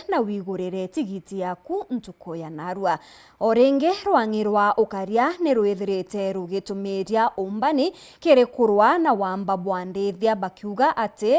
na wigurire tigiti yaku ntuko ya narua. Orenge rwangirwa ukaria ni rwithirite rugitumiria umbani kiri kurwa na wamba bwandithia bakiuga ati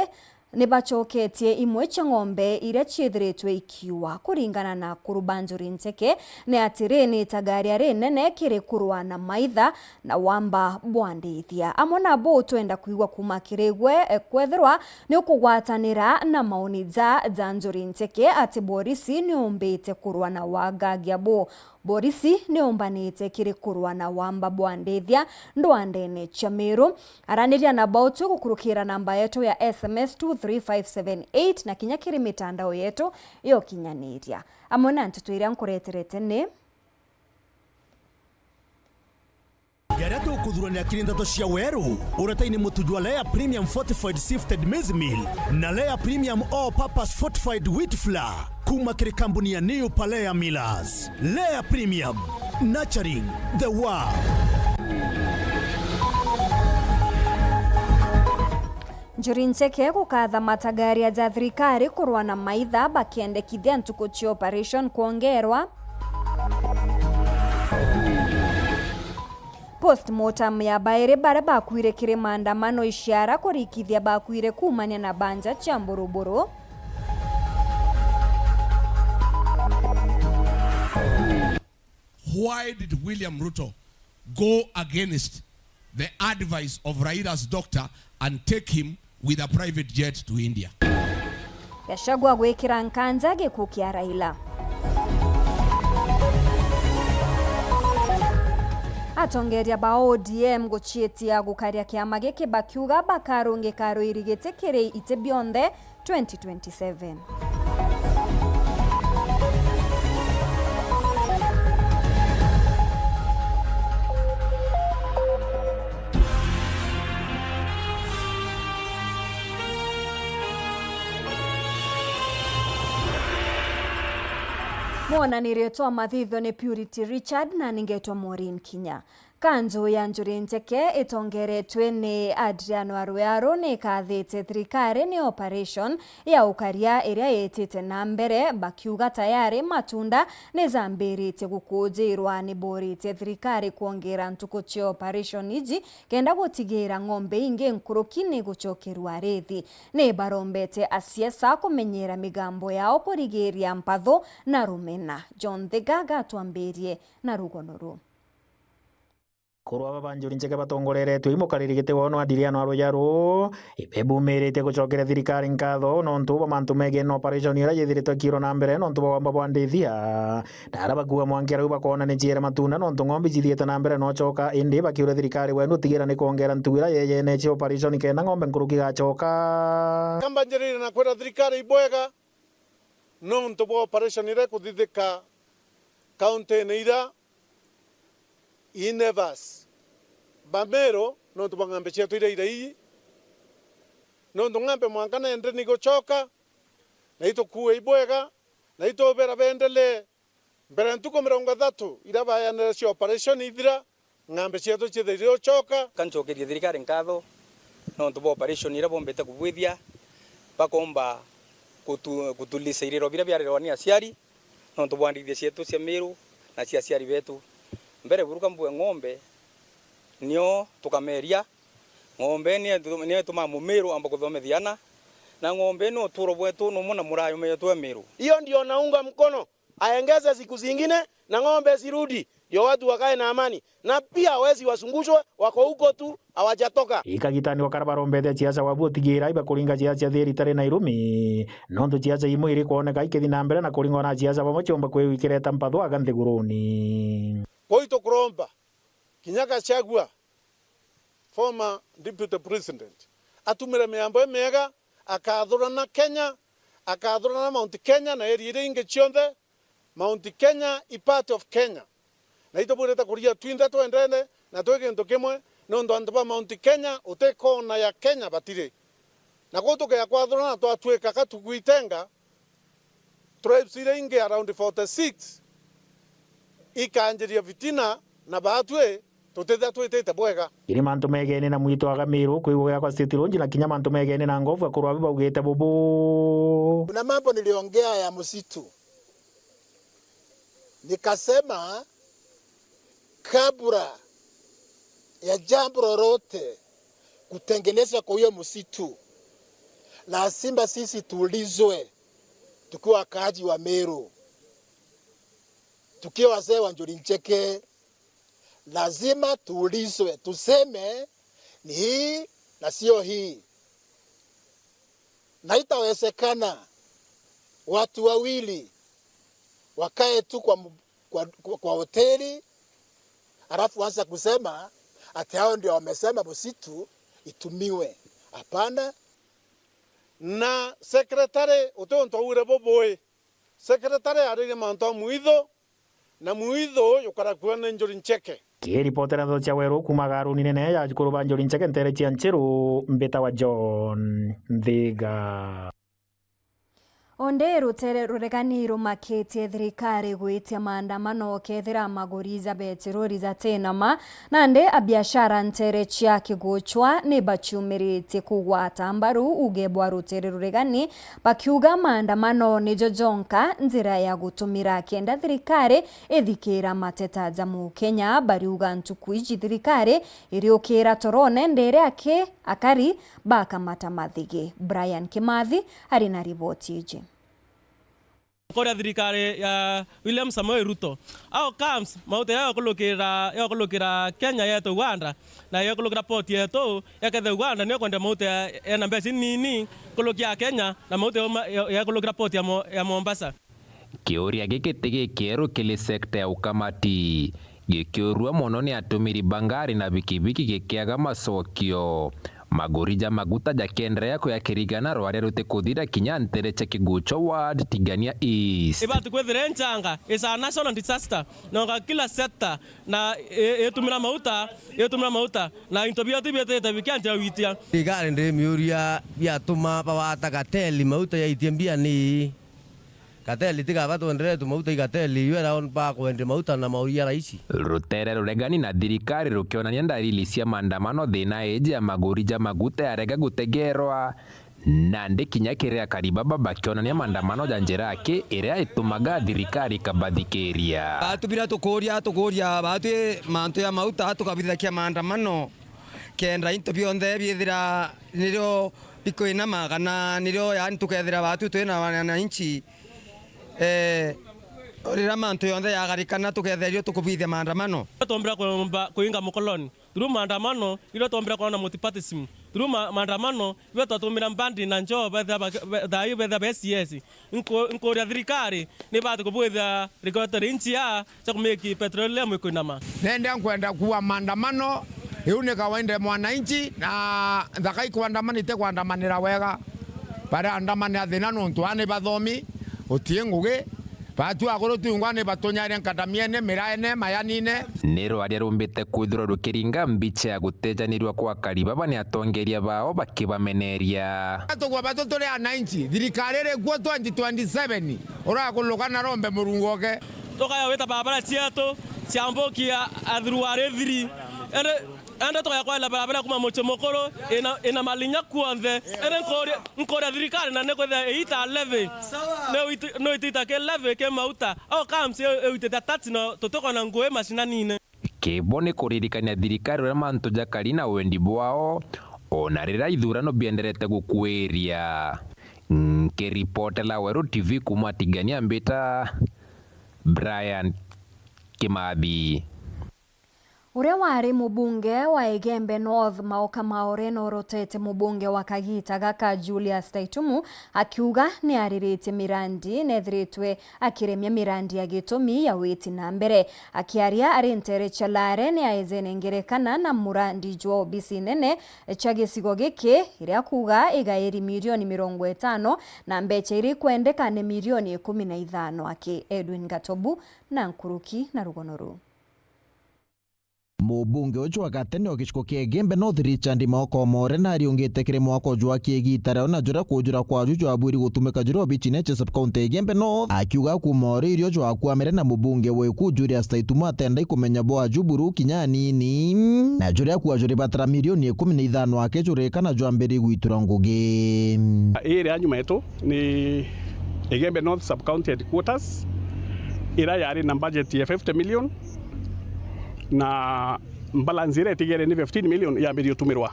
ni bachoketie imwe cha ng'ombe iria ciithiritwe ikiwa kuringana na Kurubanjuri Nteke ni atiri ni tagaria rinene kiri kurwa na maitha na wamba bwandithia. Amona bo twenda kuigwa kuma kirigwe kwethirwa ni ukugwatanira na maoni za Njuri Nteke ati Borisi ni umbite kurwa na wagagia bo. Borisi ni umbanite kiri kurwa na wamba bwandithia ndwandene cha Meru. Araniria na bautu kukurukira namba yetu ya SMS 23578 na kinya kiri mitandao yetu yo kinyaniria. Amona ntutwira nkureterete ni Geratu kudhurania kirindato cia weru urataini mutujwa Lea Premium Fortified Sifted Maize Meal na Lea Premium All Purpose Fortified Wheat Flour kuma kiri kampuni ya New Palea Millers. Lea Premium, nurturing the world. Njuri Nteke gukatha matagari ya thirikari kurwa na maitha bakiendekithia ntuko cia operation kuongerwa. Postmortem ya baire bara bakwire kiri maandamano ishara kurikithia bakwire kumania na banja cha Mburuburu. Why did William Ruto go against the advice of Raila's doctor and take him with a private jet to India? Gachagua gwikira nkanja gikuo kia Raila. Atongeria ba ODM guchietia gukaria kiama giki bakiuga bakarungi karo irigite kiri ite bionde 2027. Mwana niretoa mathitho ni Purity Richard na ningetwa Maureen Kinya. Kanjo ya Njuri Nteke itongeretwe ni Adriano Arwaro ni kathite thirikari ni operation ya ukaria iria yetite na mbere bakiuga tayari matunda ni zambirite gukujirwa ni borite thirikari kuongera ntuko cia operation iji kenda gutigira ng'ombe inge nkurukini guchokerwa rethi ni barombete asiesa kumenyera migambo yao kurigiria mpatho na rumena. John Thigaga twambirie na rugonoru. Kurwa baba Njuri Nteke batongoreretwe imukariri gite wono Adriano Arwaro ibebumirite gucokera thirikari nkatho no ntuba mantu mege no operation ira yithiritwe kiro na mbere no ntuba wamba bwandithia ndara bakuwa mwankera uba kona ni chiera matunda no ng'ombe jithiete na mbere no choka indi bakiura thirikari wenu tigira ni kuongera ntuira yeye ne chi operation kena ng'ombe nkuruki gachoka kamba njirira na kwera thirikari ibwega no ntuba operation ira kuthithika county neira Inevas Bamero no tubangambe chetu ire no ndungambe mwankana endre ni gochoka na ito kuwe ibwega na ito bera bendele mbere ntuko 30 iraba ya na operation idira ngambe chetu chithire ochoka kanchokeria thirikari nkatho no tubo operation ira bombete kubwithia bakomba kutulisa irero bira byarero ni aciari no tubwandithia chetu cia Meru na cia aciari betu mbere buruka mbwe ng'ombe nio tukameria ng'ombe ni tuma Meru amba kuthomethiana na ng'ombe no turo bwetu no mona murayo metu Meru. Hiyo ndio naunga mkono aengeze siku zingine na ng'ombe zirudi ndio watu wakae na amani na pia wezi wasungushwe wako huko tu hawajatoka. Ikagitani wakarabarombete chiasa wabu tigira iba kuringa chiasa thiri tare na irumi no ndu chiasa imu iri kuoneka ikethi na mbere na kuringa na chiasa bamochomba kwikireta mpatho aganthe guruni. Koito kuromba Kinya Gachagua former deputy president atumire miambo mega akathurana Kenya akathurana Mount Kenya na area inge chionde Mount Kenya i part of Kenya na ito bureta kuria twinda twendene na twege ndo kimwe no ndo andaba Mount Kenya uteko na ya Kenya batire na gotoke ya kwathurana twatweka katuguitenga tribes ile inge around 46 ikanjiria vitina na batwe tutitha twitite bwega iri mantu megene na mwito agamiru kuigwa kwa state lonji na kinya mantu megene na ngovu akorwa baugite bubu. Kuna mambo niliongea ya msitu, nikasema kabla ya jambo lolote kutengenezwa kwa hiyo msitu, lazima sisi tuulizwe, tukiwa wakaaji wa Meru, tukiwa wazee wa Njuri Ncheke, lazima tuulizwe, tuseme ni hii na sio hii. Na itawezekana watu wawili wakae tu kwa hoteli alafu wanza kusema ati hao ndio wamesema msitu itumiwe. Hapana. Na sekretari utonto ure boboe sekretari arige manto muidho na muidho yukara kuana Njuri Ncheke. Kiripotera ndo cha Weru kumagaru nene ya kuruba Njuri Ncheke ntere cia Nchiru mbeta wa John Thiga. Onde rutere ruregani rumaketie thirikari gwitia maandamano kethira maguriza betirori za tenama nande abiashara ntere cia kiguchwa ni bachumirite kugwata mbaru ugebwa rutere ruregani bakiuga maandamano ni jojonka nzira ya gutumira kenda thirikari ithikira mateta za mu Kenya bariuga ntukuiji thirikari iriokira torone ndere ake akari bakamata mathige. Brian Kimathi hari na ripoti iji. Korea thirikari ya William Samoei Ruto au camps maute ya kulukira Kenya yetu Uganda na ya kulukira port yetu ya kethe Uganda ni kwenda maute ya nambesi nini kulukia Kenya na maute ya kulukira port ya Mombasa. Kiuria gikitigi kieru kili sekta ya ukamati gikiurua mono ni atumiri bangari na bikibiki gikiaga macokio magurija maguta jakenderea kuyakirigana rwaria rutikuthira kinya ntere cha kigucho ward Tigania East. Ibatu kwethire nchanga is a national disaster na kila sector na etumira mauta na intobia tibete tabikianja witia igare ndi miuria biatuma bawata kateli mauta ya itiambia ni kateli tiga batu ndere tu mauta igateli yera on pa kwende mauta na mauria raisi. Rutere ruregani na thirikari rukionania ndariri cia maandamano thina eji ya magurija maguta yarega gutegerwa na ndikinya kiria karibaba bakionania maandamano ja njira yake iria itumaga thirikari kabadhikiria atubira tukuria batu mantu ya mauta tukabithakia maandamano kenda into bionde bithira nirio bikoina magana nirio yani tukethira batu twina wananchi orira mantu yonde yagarikana tugetherio tukubithia maandamano tombera kuinga mukoloni through maandamano ilo tombera kuona multipartyism through maandamano ilo tutumira mbandi na njoo betha BCS nkoria thirikari ni batu kubwitha regulatory nchi ya cha kumeki petroleum ikunama nende kwenda kuwa maandamano iune kawainde mwananchi na thakai kuandamana ite kuandamanira wega para andamana athina nuntu ane bathomi utienguge batu agoro tungwane batonyare nkadamiene miraene mayanine nero aria rumbite kwithiro rukiringa mbiche ya gutejanirwa kwa karibaba ni atongeria bao bakibameneria atogwa batoto le ananchi thirikari ri guo 2027 urakulukana rombe murungoke tokaya weta barabara cietu ciambukia athiruare thiri enda toya kwa la barabara kuma mochomokoro ina malinya kuanthe ere nkore thirikari na nekwetha ita leve no itita ke leve ke mauta au kamsi uiteta tatino totoko na ngoe mashinanine kibone kuririkania thirikari ria mantu jakari na wendi bwao ona rira ithurano bienderete gukweria kiripotela Weru TV kuma Tigania mbita Brian Kimathi. Uria wari mubunge wa Igembe North Maoka Maoreno rotete mubunge wa Kagita gaka Julius Taitumu akiuga ni aririte mirandi nethiritwe akiremia mirandi ya gitumi ya witi na mbere akiaria arintere chalare ni aezene ngerekana na murandi jwa obisi nene cha gicigo giki iria kuga igairi milioni 50 na mbeche iri kwendeka ni milioni 15 aki Edwin Gatobu na Nkuruki na Rugonoru. Mubunge ucio wa gatene o giciko kia Gembe North Richard Maokomore na ariungite kiri mwako jwa kiegitara na jura kujura kwa juju aburi gutumika juro bichine Chesap County Gembe North akiuga kumori irio jwa kwamere na mubunge weku Julius Taituma atenda ikumenya bwa juburu kinyanini na jura kwa juri batara milioni 15 akejureka na jwa mbere gwitura ngugi ire anyuma yetu ni Gembe North Sub County Headquarters ira yari na budget ya 50 million na balance ire tigere ni 15 million ya mbere tumirwa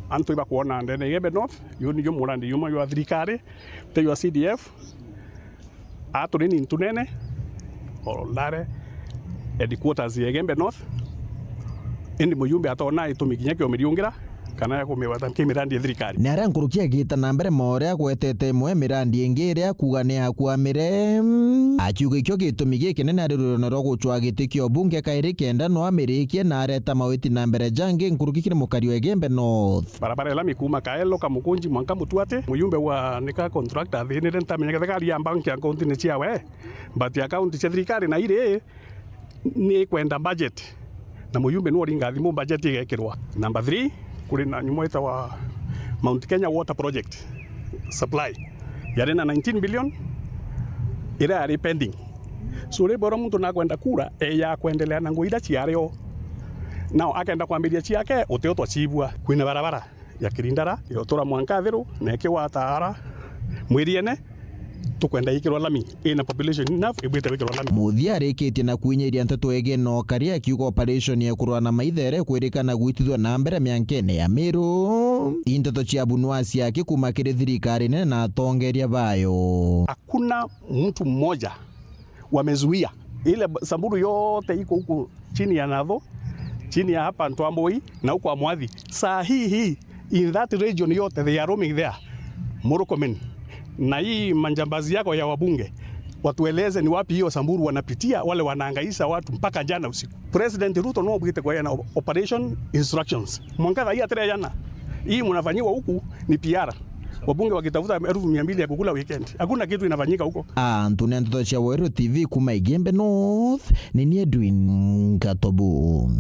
antu iba kuona ndene Gembe North yuni yo murandi yuma yo thirikari te yo CDF aturi ni tunene olare headquarters ya Gembe North indi muyumbe atona itumikinya kyo miriungira kana ya kumewata mirandi ya thirikari ni aria nkurukia gita na mbere more agwetete mwe mirandi ingire akuga ni akwamire akiuga ikyo gitumi gikinene ari rurono ro guchwa gitikio bunge kairi kenda no amerikie na areta mawiti na mbere jange nkurukikire mukario ya Gembe North barabara la mikuma kaelo kamukunji mwanka mutuate muyumbe wa nika contractor thinire ntamenya thirikari ya bank account ni ciawe but account cia thirikari na ire ni kwenda budget na muyumbe no ringa thimu budget igekirwa. Number 3 kuri na nyumoita wa Mount Kenya Water Project supply yari na 19 billion ira ari pending so rebora muntu na kwenda kura ya kuendelea na nguida ciario nao akaenda kwambiria ciake uteo twacibua kwina barabara ya Kirindara yotora mwankathiru na kiwatara mwiriene tukwenda ikirwa lami ina population enough ibwite ikirwa lami muthia arikitie na kwinyiria nteto ege no karia kiugo operation ya kurwa na maithere kwirikana gwitithwa na mbere miankene ya Miru inteto cia bunwasi yake kuma kiri thirikari nene na atongeria bayo hakuna mtu mmoja wamezuia ile Samburu yote iko huko chini ya Natho chini ya hapa Ntwamboi na huko Amwathi saa hii in that region yote they are roaming there Murkomen na hii manjambazi yako ya wabunge watueleze ni wapi hiyo Samburu wanapitia wale wanaangaisha watu mpaka jana usiku. President Ruto no bwite kwa yana operation instructions mwangaza hii atare jana hii mnafanyiwa huku ni PR wabunge wakitafuta 200,000 ya kukula weekend hakuna kitu inafanyika huko. Antunia Ntoto cia Weru TV kuma Gembe North ni Edwin Katobu.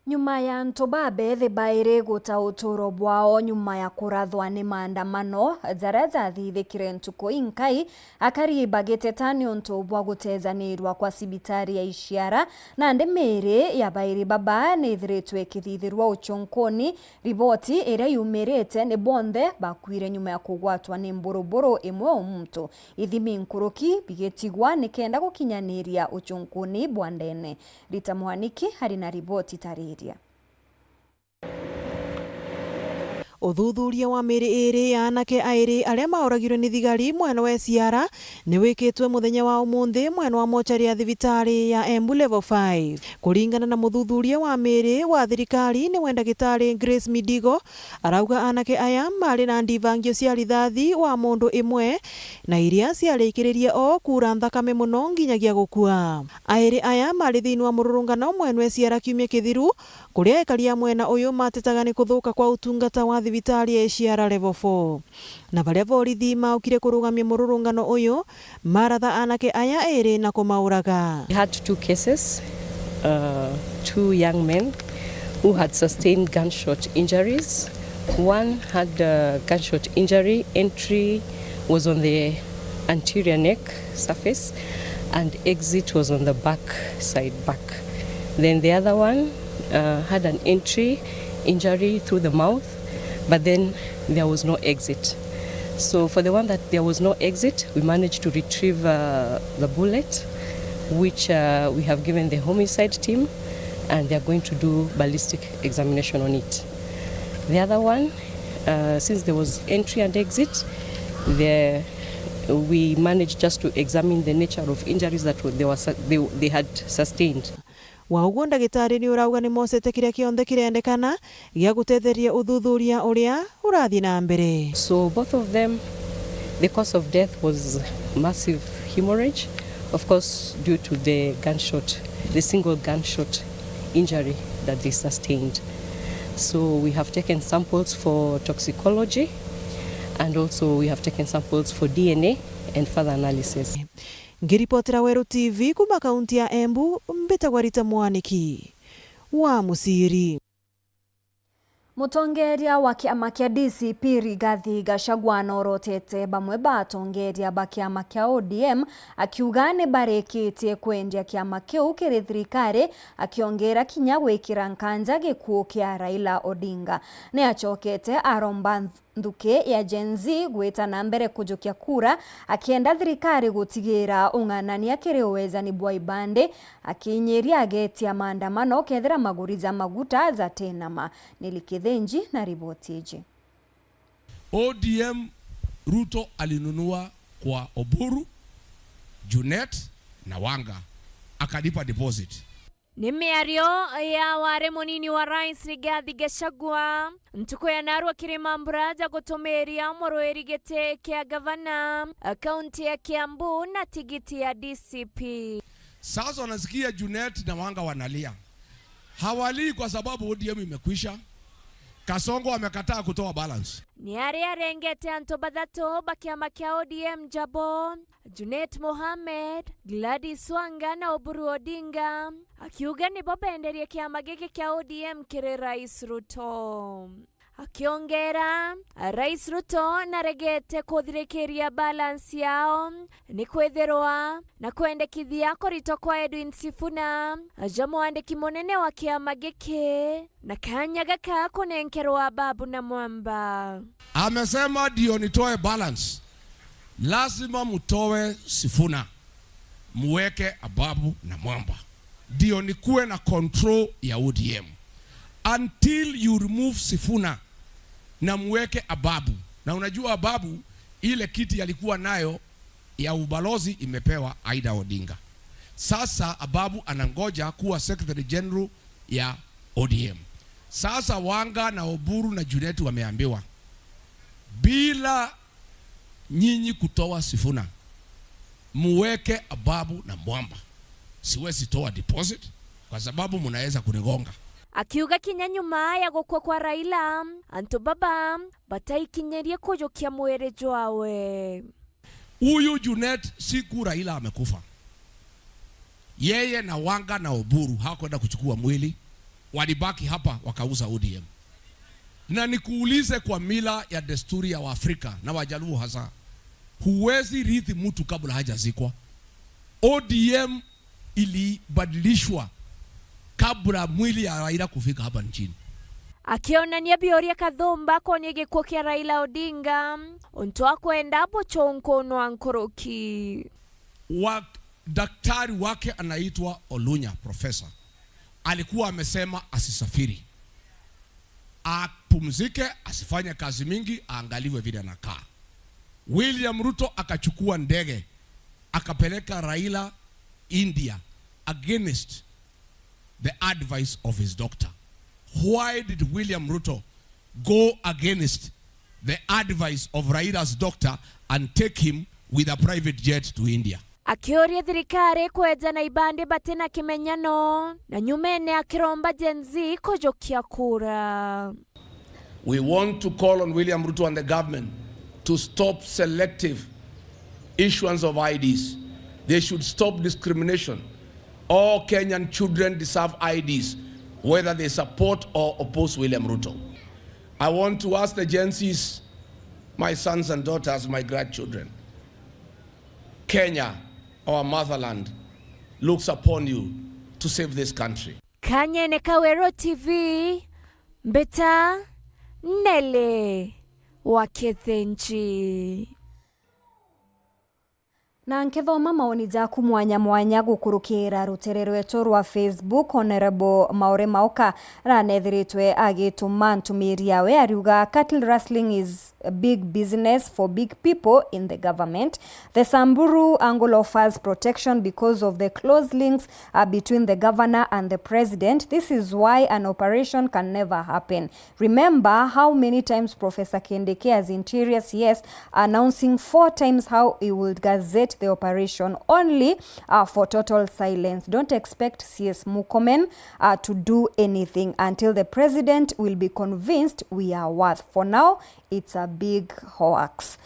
Nyuma ya Ntobabe thibaire guta uturo bwao nyuma ya kurathwa ni maandamano jaria jathithikire ntuko inkai akari bagetetani onto bwa gutezanirwa kwa sibitari ya Ishiara na ndemere ya bairi baba ni thiritwe kithithirwa uchonkoni riboti ira yumerete ni bonde bakwire nyuma ya kugwatwa ni mboroboro imwe omuntu ithimi nkuruki bigetigwa ni kenda gukinyaniria uchonkoni bwandene Rita Muhaniki hari na riboti tari Uthuthuria wa miri iri ya anake airi aria maoragirwe ni thigari mwena wa Isiara ni wikitwe muthenya wa umuthi mwena wa mochari ya thibitari ya Embu level 5 kuringana na muthuthuria wa miri wa thirikari ni wenda gitari Grace Midigo arauga anake aya mari na ndivangio cia rithathi wa mundu imwe na iria ciarikiririe o kura thakame muno nginyagia gukua airi aya mari thiini wa mururungano mwena wa Isiara kiumia kithiru kuria ekaria mwena uyu matetaga ni kuthuka kwa utungata wa thibitari ya Isiara level 4 na baria borithi maukire kurugamia mururungano uyu maratha anake aya eri na kumauraga. We had 2 cases, 2 young men who had sustained gunshot injuries. One had a gunshot injury, entry was on the anterior neck surface and exit was on the back side back. Then the other one had an entry injury through the mouth, but then there was no exit. So for the one that there was no exit, we managed to retrieve the bullet, which we have given the homicide team, and they are going to do ballistic examination on it. The other one, since there was entry and exit, we managed just to examine the nature of injuries that they had sustained. Waugo ndagitari ni urauga ni mosete kiria kionthe kirendekana gia gutetheria uthuthuria uria urathi na mbere. So both of them, the cause of death was massive hemorrhage, of course due to the single gunshot injury that they sustained. So we have taken samples for toxicology and also we have taken samples for DNA and further analysis. Ngiripotera Weru TV kuma kaunti ya Embu, mbetagwa Rita Mwaniki wa Musiri. Mutongeria wa kiama kia DCP Rigathi Gachagua norotete bamwe batongeria ba kiama kia ODM akiuga ni bareketie kwendia kiama kiu kiri thirikari, akiongera kinya gwikira nkanja gikuo kia Raila Odinga. Ni achokete aromba nthuke ya Gen Z gwita na mbere kujukia kura, akienda thirikari gutigira ung'anania kiri uwezani bwa ibande, akinyeria ageti ya maandamano kethira maguri za maguta za tenama. Nilikithenji na ripoti hii. ODM Ruto alinunua kwa Oburu, Junet na Wanga, akalipa deposit. Ni miario ya ware munini wa Rais Rigathi Gachagua ntuko ya Narua Kirimambura ja gutumiria Murweri gite kia gavana kaunti ya Kiambu na tigiti ya DCP. Sasa wanasikia Junet na Wanga wanalia. Hawali kwa sababu ODM imekwisha. Kasongo amekataa kutoa balance. Ni arengete anto badhato bakiama kia ODM Jabo, Junet Mohamed, Gladys Wanga na Oburu Odinga, akiuga ni bobenderia kiama giki kia ODM kiri Rais Ruto. Akiongera, Rais Ruto naregete kuthirikiria balance yao ni kwethirwa na kwendekithia korito kwa Edwin Sifuna, jamwandiki munene wa kiama giki na kanya gaka kunenkerwa Babu na Mwamba. Amesema ndio nitoe balance, lazima mutoe Sifuna, muweke Babu na Mwamba, ndio nikuwe na control ya ODM. Until you remove Sifuna na muweke Babu, na unajua Babu ile kiti alikuwa nayo ya ubalozi imepewa Aida Odinga. Sasa Babu anangoja kuwa Secretary General ya ODM. Sasa Wanga na Oburu na Junet wameambiwa bila nyinyi kutoa Sifuna, muweke Babu na Mwamba. Siwezi toa deposit kwa sababu mnaweza kunigonga. Akiuga kinya nyuma ya gukwa kwa Raila, anto baba bataikinyeria kujukia mwerejo wawe. Huyu Junet siku Raila amekufa, yeye na Wanga na Oburu hawakwenda kuchukua mwili, walibaki hapa wakauza ODM. Na nikuulize kwa mila ya desturi ya Waafrika na Wajaluo hasa, huwezi rithi mtu kabla hajazikwa. ODM ilibadilishwa kabla mwili ya Raila kufika hapa nchini. Akionania bioria kathumba kwenye gikuo kia Raila Odinga, ontoa kwenda bochonkono wa Nkoroki. Daktari wake anaitwa Olunya, professor, alikuwa amesema asisafiri, apumzike, asifanye kazi mingi, aangaliwe vile anakaa. William Ruto akachukua ndege akapeleka Raila India against the advice of his doctor. Why did William Ruto go against the advice of Raila's doctor and take him with a private jet to India? Akioria thirikari kweza na ibande batena kimenyano na nyumene akiromba Gen Z kujokia kura. We want to call on William Ruto and the government to stop selective issuance of IDs. They should stop discrimination. All Kenyan children deserve IDs, whether they support or oppose William Ruto. I want to ask the Gen Zs, my sons and daughters, my grandchildren, Kenya, our motherland, looks upon you to save this country. Kanye Nekawero TV, Mbeta Nele Wakithenji. Na nkethoma maoni jaku mwanya mwanya gukurukira rutere rwetu rwa Facebook. Honorable Maure Mauka ranethiritwe agituma ntumiria we ariuga cattle rustling is a big business for big people in the government. The Samburu angle offers protection because of the close links between the governor and the president. This is why an operation can never happen. Remember how many times Professor Kindiki as Interior CS announcing 4 times how he would gazette initiate the operation only for total silence. Don't expect CS Murkomen to do anything until the president will be convinced we are worth. For now, it's a big hoax.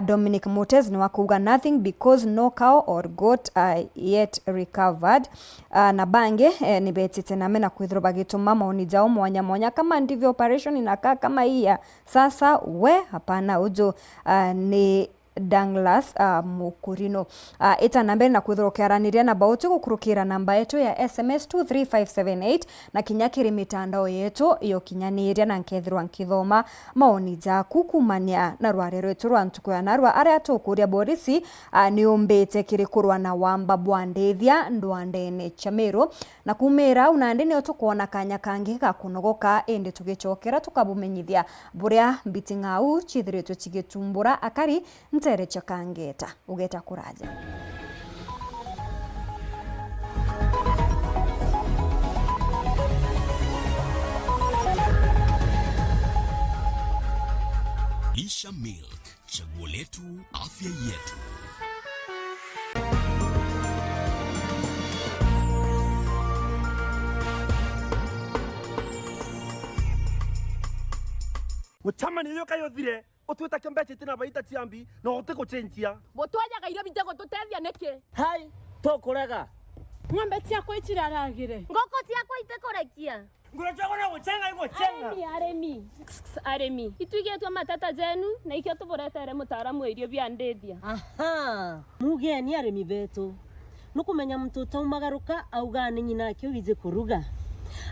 Dominic Mutez ni wakuga nothing because no cow or goat yet recovered. Na bange ni betite na mena kuidhuru bagituma maoni jao mwanya kama ndivyo operation inakaa kama hii ya sasa hapana ujo ni Douglas Mukurino. Eta namba na kuthorokeraniria na bauti gukurukira namba yetu ya SMS 23578 na kinyakiri mitandao yetu iyo kinyaniria na nkethirwa nkithoma maoni jaku kumania na rware rwetu rwa ntuko ya narwa aria tukuria borisi ni umbete kirikurwa na wamba bwandethia ndwandene chamero na kumera unandene otukuona kanya kangi gakunogoka ende tugicokera tukabumenyithia buria mbitingau chithiritwe chigitumbura akari ntere chakangeta ugeta kuraja. Isha Milk, chaguo letu, afya yetu. Mutama niyo kayothire otweta kembeche tena baita tiambi no oteko chenjia botwaja gairo bitego tutethia neke hai tokorega ng'ombe ciakwa itiraragire ngoko ciakwa itekorekia ngura chako na guchenga iko chenga aremi ituigetwa matata jenu na ikio tuboretere mutaaramu irio bia ndethia aha mugeni aremi betu nukumenya mtoto umagaruka augane nyina kio wize kuruga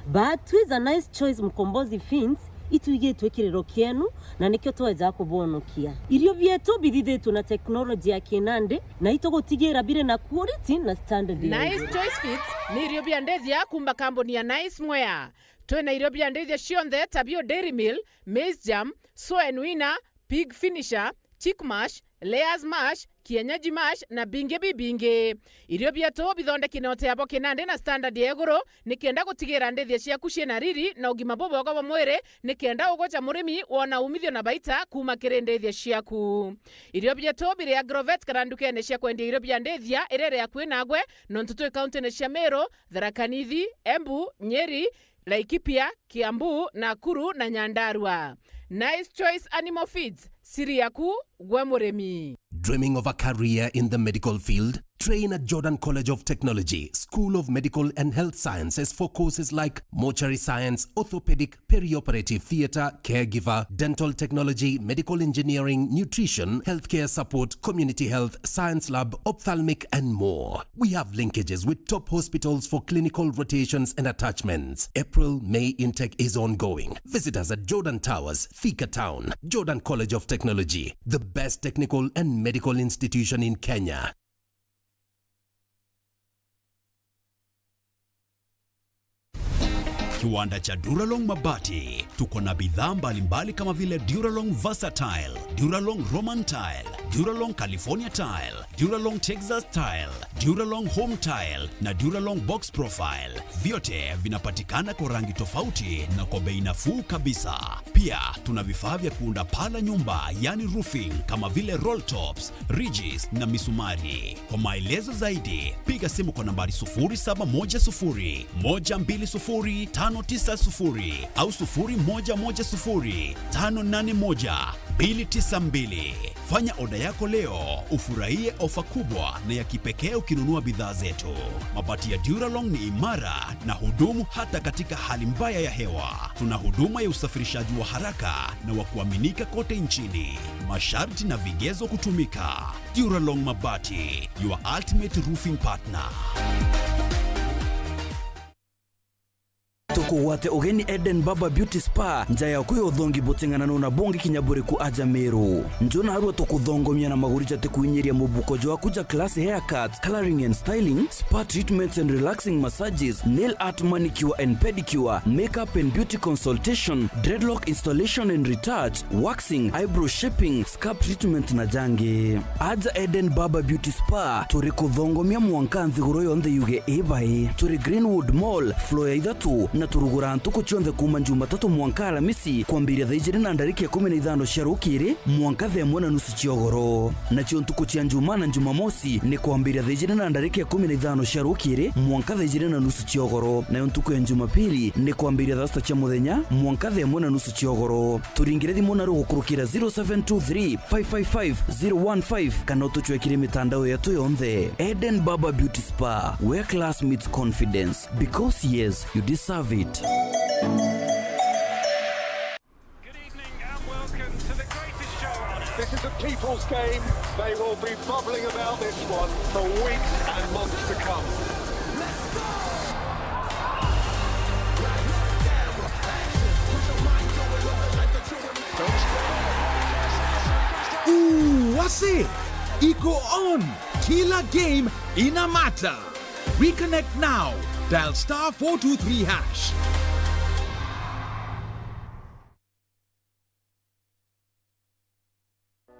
but with a nice choice mkombozi fins ituigetwe kirero kienu na nikyo tweza kubonokia irio bietu bithithetwo na teknolojia ya kinande na itogotigira bire na quality na standard. Nice Choice Fits ni irio bia ndethia kumba kambuni ya Nice Mwea. Twena irio bia ndethia cionthe tabio Dairy Mill, Maize Jam, Soy Wina, Pig Finisher, Chick Mash, Layers Mash, Kienyeji Mash na binge bibinge. Irio bietu bithondeki na oteabo kinande na standard ya iguru nikenda gutigira ndethia ciaku ciena riri na ugima bobogo wa mwire nikenda ugocha murimi wona umithio na baita kuma kiri ndethia ciaku. Irio bietu bire Agrovet karandukene cia kwendia irio bia ndethia irere ya kwinagwe no ntutwe county ne cia Meru, Tharaka Nithi, Embu, Nyeri, Laikipia, Kiambu, Nakuru na Nyandarua. Nice Choice Animal Feeds, siri yaku gwe muremi. Dreaming of a career in the medical field? Train at Jordan College of Technology, School of Medical and Health Sciences for courses like mortuary science, orthopedic, perioperative theatre, caregiver, dental technology, medical engineering, nutrition, healthcare support, community health, science lab, ophthalmic and more. We have linkages with top hospitals for clinical rotations and attachments. April-May intake is ongoing. Visit us at Jordan Towers, Thika Town. Jordan College of Technology, the best technical and medical institution in Kenya. Kiwanda cha Duralong Mabati, tuko na bidhaa mbalimbali kama vile Duralong Versatile, Duralong Roman Tile, Duralong California Tile, Duralong Texas Tile, Duralong Home Tile na Duralong Box Profile. Vyote vinapatikana kwa rangi tofauti na kwa bei nafuu kabisa. Pia tuna vifaa vya kuunda paa la nyumba, yani roofing, kama vile roll tops, ridges na misumari. Kwa maelezo zaidi, piga simu kwa nambari 0710 120 590 au 0110 581 292. Fanya oda yako leo, ufurahie ofa kubwa na ya kipekee ukinunua bidhaa zetu. Mabati ya Duralong ni imara na hudumu hata katika hali mbaya ya hewa. Tuna huduma ya usafirishaji wa haraka na wa kuaminika kote nchini. Masharti na vigezo kutumika. Duralong Mabati, your ultimate roofing partner. Tukuwate ugeni Eden Baba Beauty Spa njaya kuyo uthongi botingana na bongi kinyabure ku aja Meru. Njona harua tukuthongomia na magurija tekuinyeria mubuko jwa kuja class haircuts, coloring and styling, spa treatments and relaxing massages, nail art, manicure and pedicure, makeup and beauty consultation, dreadlock installation and retouch, waxing, eyebrow shaping, scalp treatment na jange. Aja Eden Baba Beauty Spa turi kuthongomia mwankanthi guro yonthe yuge ebae. Turi Greenwood Mall, floor ya 3 na turugura ntuku chionde kuma Jumatatu mwanka Alamisi kwambiria thaa 2:15 cia rukiri mwanka thaa 1:30 ciogoro. Na chio ntuku cia Njuma na Jumamosi ni kwambiria thaa 2:15 cia rukiri mwanka thaa 2:30 ciogoro. Na ntuku ya Jumapili ni kwambiria thaa 6 cia muthenya mwanka thaa 1:30 ciogoro. Turingire thimu na rugukurukira 0723 555 015 kana tuchwekire mitandao yetu yonthe. Eden Baba Beauty Spa, where class meets confidence, because yes, you deserve it. This is a people's game. They will be bubbling about this one for weeks and months to come. Let's go! Wase, Iko on. Kila game inamata. Reconnect now. Dial *423#.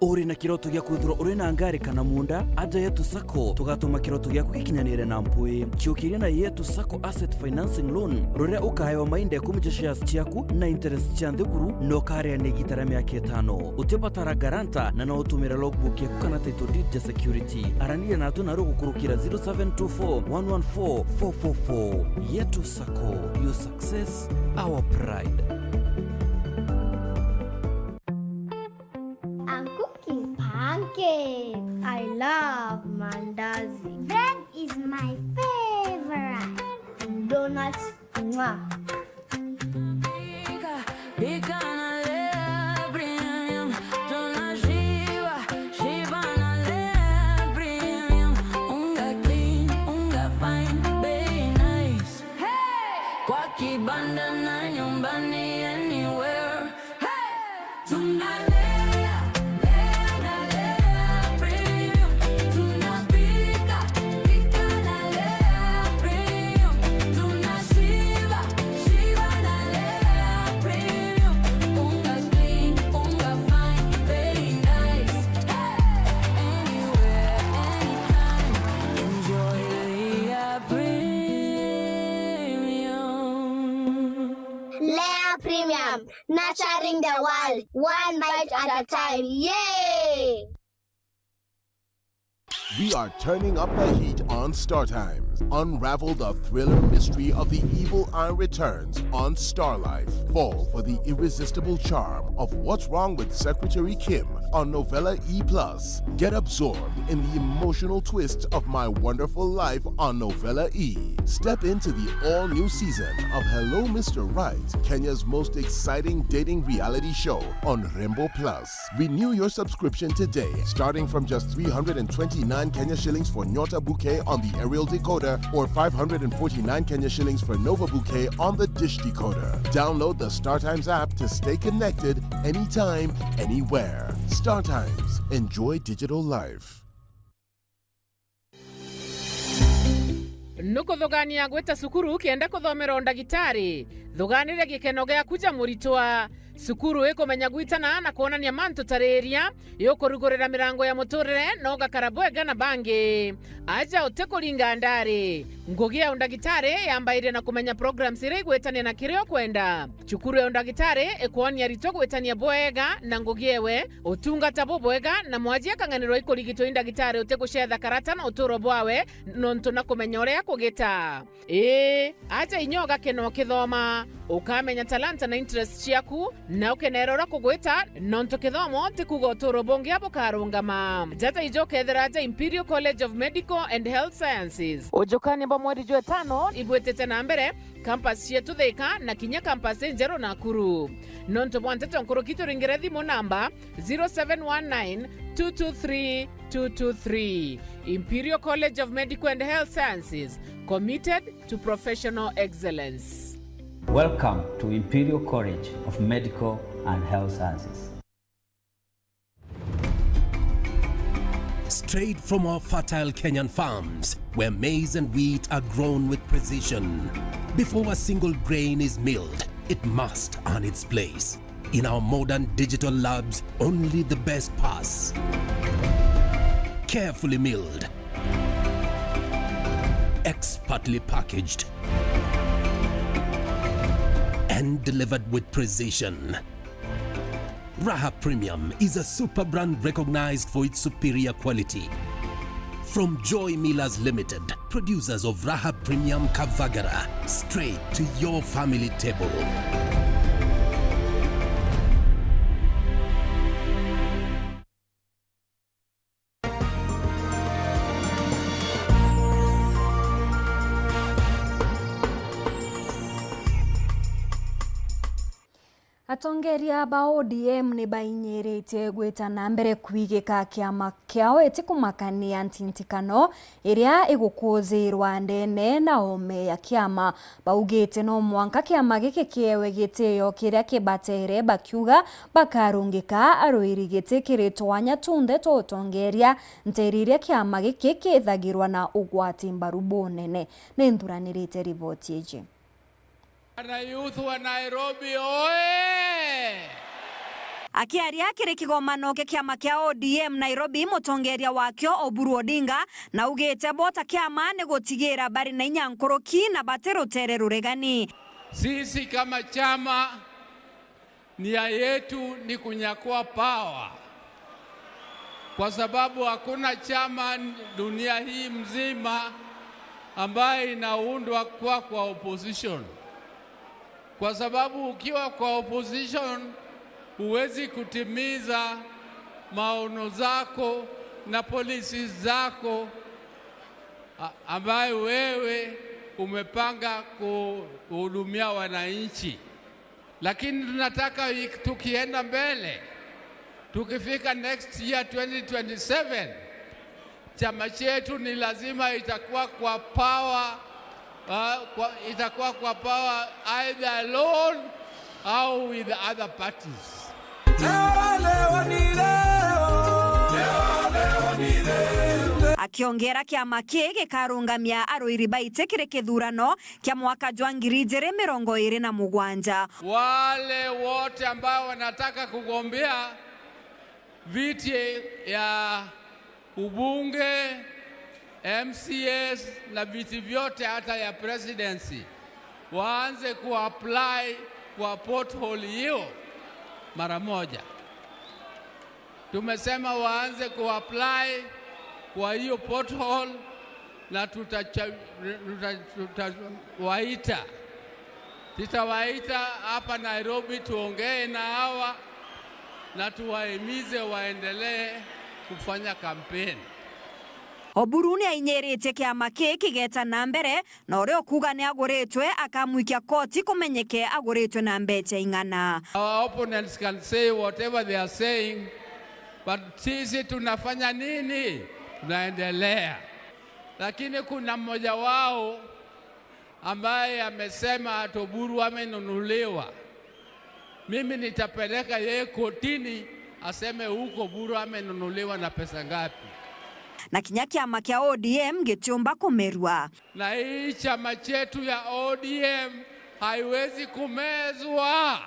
Uri na kiroto gya kwithura uri na ngari kana munda aja yetu sako tugatuma kiroto gya kukinyanire na mpui chiukiria na yetu sako asset financing loan ruria ukahewa mainda kumija shares chiaku na interest cia thiguru no kare ni gitara miaka 5 utibatara garanta na no utumira logbook yaku kana title deed ya security arania na tu na rugukurukira 0724114444 yetu sako, your success our pride. Pancake. I love mandazi. Bread is my favorite. Donuts. Mwah. Nurturing the world, one bite at a time. Yay! We are turning up the heat on Star Times. Unravel the thriller mystery of the evil eye returns on Star Life. Fall for the irresistible charm of What's Wrong with Secretary Kim on Novella E+. Get absorbed in the emotional twists of My Wonderful Life on Novella E. Step into the all-new season of Hello Mr. Right, Kenya's most exciting dating reality show on Rainbow Plus. Renew your subscription today, starting from just 329 Kenya shillings for Nyota Bouquet on the aerial decoder or 549 Kenya shillings for Nova Bouquet on the dish decoder. Download the StarTimes app to stay connected anytime, anywhere. StarTimes. Enjoy digital life. Nukuthugania gwita sukuru kienda kuthomera undagitari thuganire gikeno gia kuja muritwa sukuru ikumenya gwitana na kuonania mantu tareria yukurugurira mirango ya muturire no gakarabwega na bangi aja utekuringa ndari ngugi ya undagitari yambaire na kumenya programs iri gwitania na kirio kwenda cukuru ya undagitari ikuonia rito gwitania bwega na ngugi ewe utungata bwega na mwajia kanganiro ikurigitwo indagitari utekuchetha karata na uturo bwawe nontu na kumenya uria kugita aja inyoga keno kithoma ukamenya talanta na interest ciaku na ukenerora kugwita nonto kithomo tikuga uturo bongi abo karungama jata ijokethera aja Imperial College of Medical and Health Sciences ujokani amba mweri jwe 5 ibwetete na mbere campus yetu Thika na kinya campus Njero Nakuru nonto bwantete nkuru kituringire thimu namba 0719223223 Imperial College of Medical and Health Sciences, committed to professional excellence. Welcome to Imperial College of Medical and Health Sciences. Straight from our fertile Kenyan farms, where maize and wheat are grown with precision. Before a single grain is milled, it must earn its place. In our modern digital labs, only the best pass. Carefully milled, expertly packaged, and delivered with precision. Raha Premium is a super brand recognized for its superior quality. From Joy Millers Limited, producers of Raha Premium Kavagara, straight to your family table. Atongeria ba ODM ni bainyerete gwetana mbere kwigika kiama kiao etikumakania ntintikano iria igukuzirwa ndene na ome ya kiama baugite no mwanka kiama giki kiewe gitio kiria kibatere bakiuga bakarungika aroirigite kiritwanya tunde totongeria nteriria kiama giki kithagirwa na ugwati mbarubu nene nenduranirite riboti eje. Na youth wa Nairobi oe! Akiaria kiri kigomano ke kiama kia ODM Nairobi mutongeria wakio Oburu Odinga na ugete bota kiama ne gotigira bari na inyankoroki na batero tere ruregani. Sisi kama chama nia yetu ni kunyakua power. Kwa sababu hakuna chama dunia hii mzima ambaye inaundwa kwa opposition. Kwa sababu ukiwa kwa opposition huwezi kutimiza maono zako na policies zako ambayo wewe umepanga kuhudumia wananchi. Lakini tunataka tukienda mbele, tukifika next year 2027, chama chetu ni lazima itakuwa kwa power. Itakuwa kwa power either alone au with other parties. Akiongera kiama kege karungamia aroiriba itekire kithurano kia mwaka jwa 2027. Wale wote ambao wanataka kugombea viti ya ubunge, MCS na viti vyote hata ya presidency waanze kuapply kwa pothole hiyo mara moja. Tumesema waanze kuapply kwa hiyo pothole na tutawaita hapa Nairobi tuongee na hawa na tuwahimize waendelee kufanya kampeni. Oburu ni ainyerete kiama kiki geta na mbere na urio kuga ni agoretwe akamwikia koti kumenyeke agoretwe na mbeche ingana. Our opponents can say whatever they are saying, but sisi tunafanya nini? Tunaendelea. Lakini kuna mmoja wao ambaye amesema Oburu amenunuliwa. Mimi nitapeleka yeye kotini aseme huko Oburu amenunuliwa na pesa ngapi. Na kinya kiama kia ODM gitiumba kumerua. Na hii chama chetu ya ODM haiwezi kumezwa.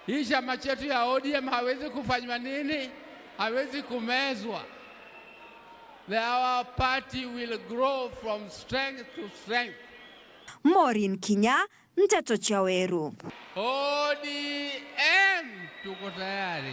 Hii chama chetu ya ODM haiwezi kufanywa nini? Haiwezi kumezwa. Our party will grow from strength to strength. Maureen Kinya, Mteto Chaweru. ODM tuko tayari.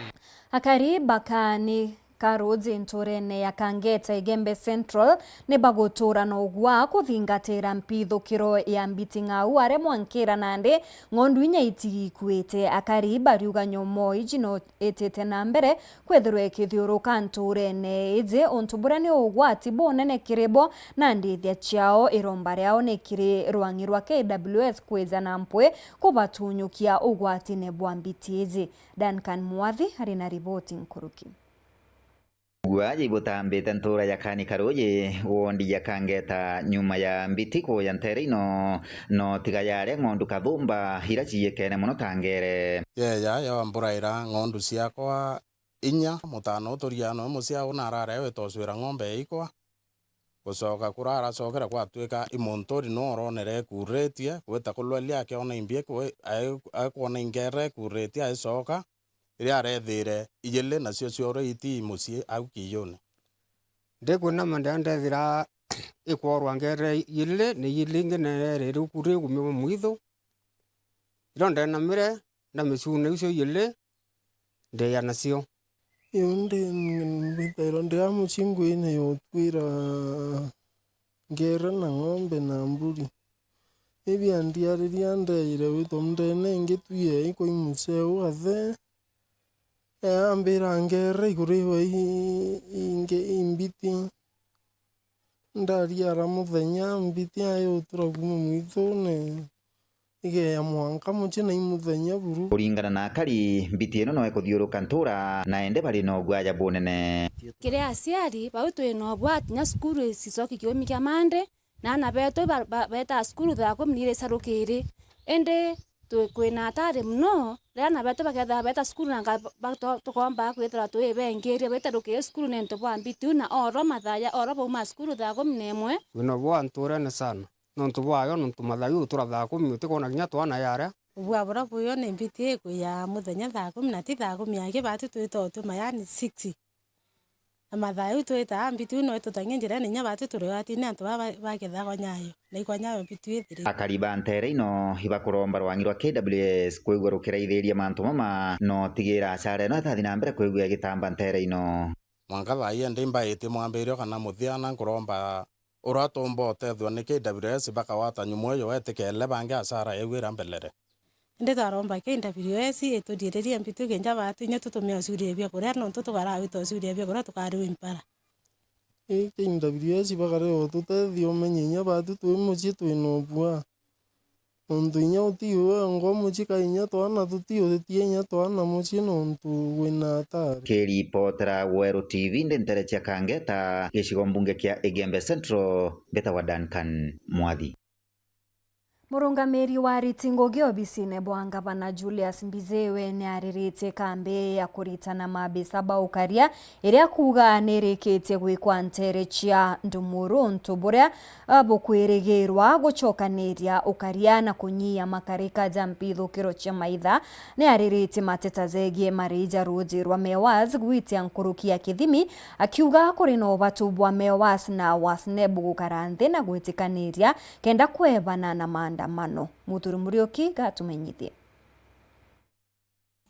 Akari bakani Karodzi ntorene ya Kangeta Igembe Central ne bagotora no gwa kuthingatira mpithukiro ya mbiting'au are mwankira nande ng'ondu inya itikwete akari bariuga nyomo ijino etete na mbere kwethirwe kithiuruka ntorene ije ontuburani ogwati bonene kirebo na ndithia ciao iromba riao ne kiri rwangi rwa KWS kweza na mpwe kubatunyukia ogwati ne bwambitizi. Duncan Mwathi harina ripoti nkuruki. Guaji butambite ntura ya Kani Karoje wondi ya Kangeta nyuma ya mbitiko ya nterino no tigayare ng'ondu kathumba hiraciye kene muno tangere ya wamburaira ng'ondu ciakwa inya mutano turiano mucia unarare wetoswira ng'ombe ikwa gucoka kurara cokera gwatuika imontori no ronere kuretie gweta kulwalia ke ona imbie kwe akuona ingere kuretie aicoka iria arethire ijele nacio cioro iti mucie au kiyone ndekuna mandandethira ikworwa ngere yile ni yilinge nerere rukuri gumwe mwitho ironde na mire na misune ucio yele de ya nacio yonde ironde amuchingwine yotwira ngera na ng'ombe na mburi ebia ndiariria ndeire witomndene ngituye iko imuseu athe ambira ngera iguriwe imbiti ndaria muthenya mbiti ayo turagumu mwithune ige ya mwanka muchina imuthenya buru kuringana na akari mbiti ino no ekuthiuruka ntura na ende bari no gwaja bunene kire aciari bau twina bwati nya skuru sicoki kiomi kia mande na na beto beta skuru tha kumnire sarukiri ende kwina atari muno ria na beto baketha beta skuru na tukomba kwithira twibengirie beta rukie skuru nento bwa mbitu na oro mathaya oro bauma skuru tha kumnemwe wino bwa nturene sana nontu bwayo nontu mathayu turathaa kumi utikona kinya twana yare bwa bora buyo ni mbiti ku ya muthenya thaa kumi na ti thaa kumi age batu twitotu mayani 60 na mathayu twita mbiti no tutangia njira ni nya batu turati ni antu baketha gonyayo na ikonyayo mbiti ithiri akariba ntere ino ibakuromba rwangirwa KWS kwigwa rukiraithiria mantu mama no tigira acare no tathi na mbere kwigwa gitamba ntere ino mwanga thai ndi mbaite mwambirio kana muthiana nkuromba uratomba utethwa ni KWS baka watanyu mweyo wetikele bange asara yegwira mbelere ndi taromba KWS etudiriria mbitu genja batu nya tutumia suri bia kuria no tutugara wito suri bia kuria tukari impara KWS bakare otutethio menyinya batu twimuchi twinobua ontu inya utiyo ngo muchi kainya twana tutiyo tienya twana muchi nontu wina atari kiripotera Weru TV ndentere cia Kangeta gicigo mbunge kia Igembe Central beta wa Duncan Mwathi Murungamiri wa Ritingogi obisine bwa ngavana Julius Mbizewe ni ariritie kambi ya kuritana mabisa baukaria iria kuga nirikitie gwikwa ntere cia Ndumuru ntuburia bukwirigirwa gucokaniria ukaria na kunyia makarika jampithu kiro cia maitha ni ariritie mateta zegie marija ruji rwa Mewas gwitia nkurukia kithimi akiuga kuri no batu bwa Mewas na Wasnebu gukaranthi na gwitikaniria kenda kwebana na mano Muturu Murioki gatumenyithie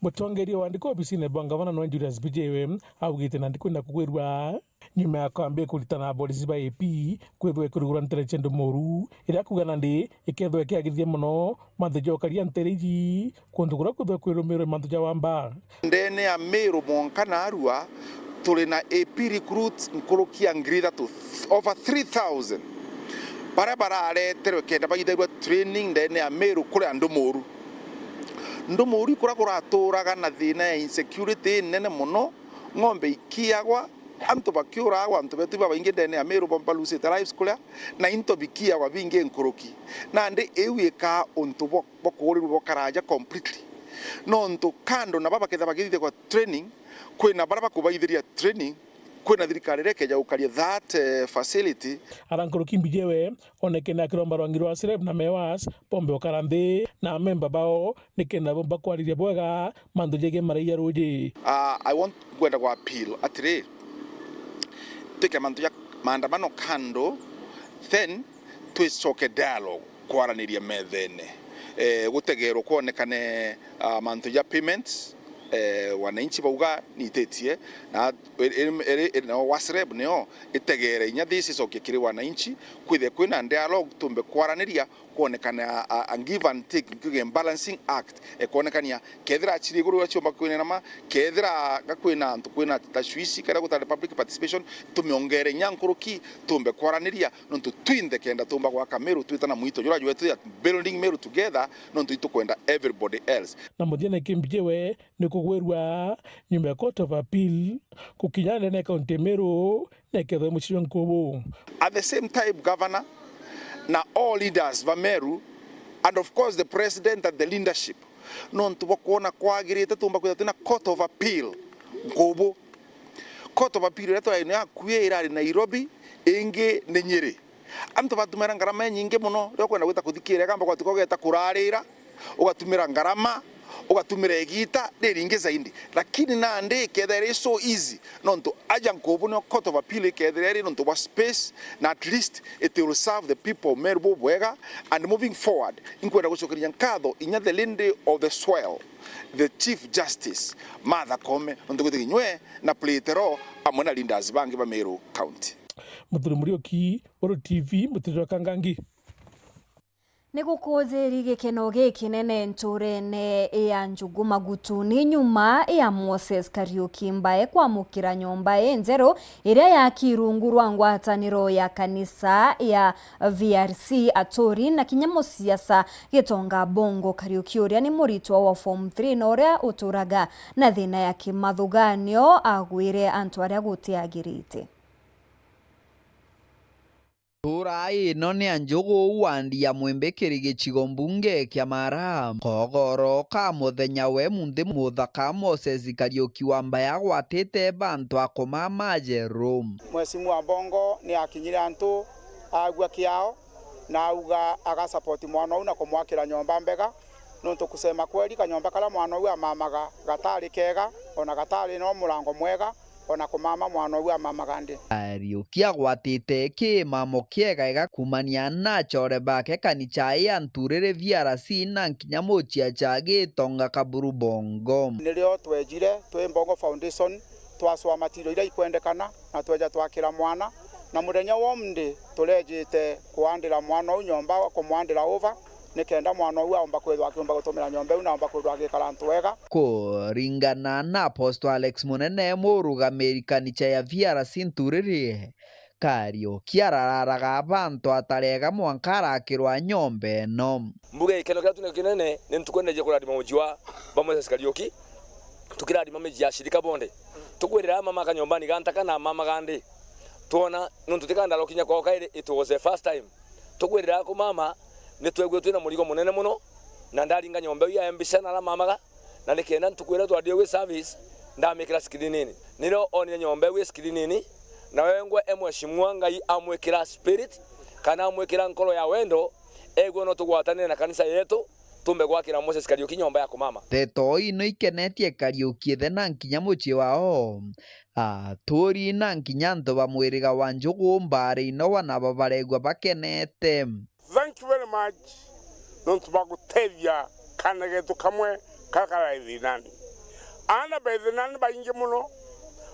Mutongeri wandiko obisine bwa ngavana no Julius Mbizewe augite na ndikwenda kugwirwa nyuma ya kwambia kuritana polisi ba AP kwethwe kurugura ntere cia Ndumuru iria kugana ndi ikethwe kiagithie muno mathujo karia ntereji kundugura kwethwe kwirumiro mathuja wamba ndene ya Meru Monkana Arua tuli na AP recruits nkurukia ngritha to over 3000 bara areterwe kenda bagithirwa training ndene ya Meru kuri Ndumuru kura kuraturaga na thina ya insecurity nene muno ng'ombe ikiagwa antu bakiuragwa antu betu baingi ndene ya Meru bombalusite lives kuria na into bikiagwa bingi nkuruki na ndi ewika untu bokuri bokaraja completely no ntu kando na baba ketha bagithite kwa training kwina bara bakubaithiria training kwina thirikari rekeja ukaria that facility Arankuruki Mbizewe onekena kiromba rwangirwa Sreb na Mewas pombe okaranthi na memba bao nikenda bomba kwariria bwega mandujege maraiya ruji I want kwenda kwa appeal atire teke mantuya maandamano kando then twicoke dialogue kwaraniria methene gutegero kuonekane mantuya payments wananchi bauga nitetie na Wasreb neo itegere inya thisi cokia kiri wananchi kwithe kwina dialogue tumbe kwaraniria kuonekana a give and take kuge balancing act kuonekania kethira achiri guru achomba kwina nama kethira gakwina antu kwina tashwishi kada guta public participation tumiongere nyankuruki tumbe kwaraniria nontu twinde kenda tumba kwa Meru twitana muito jura jwetu ya building Meru together nontu itukwenda everybody else na muthene Mbizewe ni kugwirwa nyumba ya Court of Appeal kukinyana na kaunti Meru na ketho muchiwa nkubu at the same time governor na all leaders va Meru and of course the president and the leadership nontu bakuona kwagirite tumba kwita tena Court of Appeal nkubu Court of Appeal reto ino ya kwira Nairobi ingi ni Nyeri antu batumira ngarama nyingi muno ryo kwenda gwita kuthikira kamba kwa tukogeta kurarira ugatumira ngarama ugatumira gita riringe zaidi lakini nande kedere so easy nonto aja nkobu no court of appeal kedere nonto wa space na at least it will serve the people merbo bwega and moving forward inkwenda gucokeria nkatho inya the linde of the swell the chief justice Martha Koome nonto gutinywe na Platero amona leaders bangi ba Meru County. Muthuri Murioki, Oro TV, Muthuri Kangangi. Nigukuziri gikeno gikinene nturene ya Njugu Magutuni nyuma ya Moses Kariuki mbaye kwamukira nyomba nzero iria ya kirungu rwa ngwataniro ya kanisa ya VRC Atori na kinyamo siasa gitonga Bongo. Kariuki uria ni muritwa wa form 3 na uria uturaga na thina ya kimathuganio agwire antu aria gutiagirite. Turai none Anjugu wandi ya mwembekeri gicigo mbunge kia Mara kogoro ka muthenya we mundi muthaka Moses Kariuki wambaya gwatite bantu akomama Jerome. Mheshimiwa wa Bongo ni akinyire antu agwa kiao na auga agasupport mwana una kumwakira nyomba mbega nonto kusema kweli kanyomba kala mwana uyu amamaga gatari kega ona gatari no murango mwega ona kumama mwana uyu amamagande. Kariuki agwatite kimamo kiega igakumania na chore bake kanichai anturire VRC na nkinya muchia chage tonga kaburu Bongo. Nilio twejire twe Bongo Foundation twaswa matiro ira ikwendekana na tweja twakira mwana na muthenya womde tulejite kuandira mwana uyu nyomba kumwandira over nikenda mwana uyu aomba kwethwa akiomba gutumira nyomba uyu na aomba kwethwa agikara ntu wega. Kuringana na Apostle Alex Munene murugamiri kanicha ya VRC nturire Kariuki arararaga abantu atarega mwankara akirwa nyombe no mbuge ikeno kia tune kinene ni ntukweneje kuradima mujiwa ba Moses Kariuki tukiradima meji ya shirika bonde tukwirira mama kanyombani gantaka na mama gandi tuona nuntu tikanda lokinya kwa kaire it was the first time tukwirira ko mama nitwegwe twina murigo munene muno na ndaringa nyombe ya ambishana na mamaga na nikenda ntukwira twadie we service ndamikira skidinini niro oni nyombe we skidinini na wengwe emweshimwa ngai amwekira spirit kana amwekira nkolo ya wendo ego no tugwatane na kanisa yetu tumbe gwakira Moses Kariuki nyomba ya kumama teto ino ikenetie Kariuki thena nkinya muchi wao turi na nkinya nto bamwiriga wa Njugu mbare ino wana babaregwa bakenete. Thank you very much. Nontu bagutevya kana getu kamwe kakara ithinani ana bethinani baingi muno